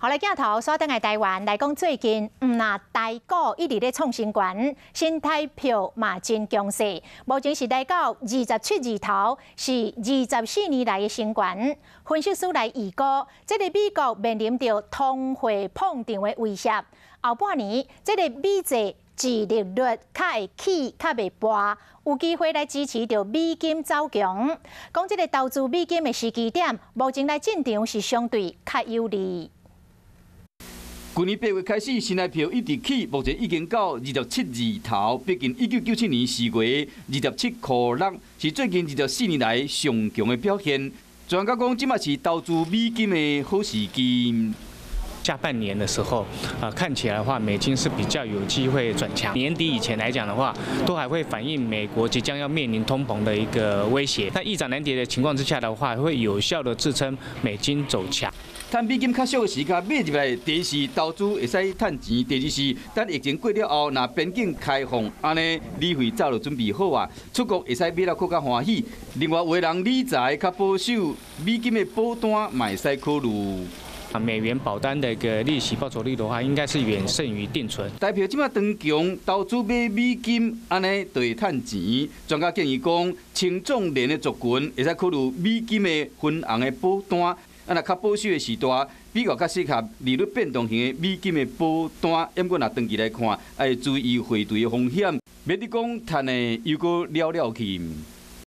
好来，镜头锁定在台湾来讲，最近台股一直咧创新高，新台票嘛真强势。目前是来到27字头，是24年来的新高。分析师来预估，这个美国面临着通货膨胀的威胁，后半年这个美债殖利率较会起，较袂跌，有机会来支持着美金走强。讲这个投资美金的时机点，目前来进场是相对较有利。 去年8月开始，新台票一直起，目前已经到27字头，逼近1997年4月27.6，是最近24年来上强的表现。专家讲，即嘛是投资美金的好时机。 下半年的时候，看起来的话，美金是比较有机会转强。年底以前来讲的话，都还会反映美国即将要面临通膨的一个威胁。在易涨难跌的情况之下的话，会有效的支撑美金走强。 趁美金较俗的时间买入来，第一是投资会使赚钱，第二是等疫情过了后，若边境开放，安尼理费早就准备好啊，出国会使买了更加欢喜。另外，有的人理财较保守，美金的保单嘛会使考虑。 美元保单的一个利息报酬率的话，应该是远胜于定存。台票即马当强，投资买美金，安尼就会赚钱。专家建议讲，青壮年的族群会使考虑美金的分红的保单。若较保守的时代，比较较适合利率变动型的美金的保单。不过，若长期来看，要注意汇兑的风险，免得讲赚的又搁了去。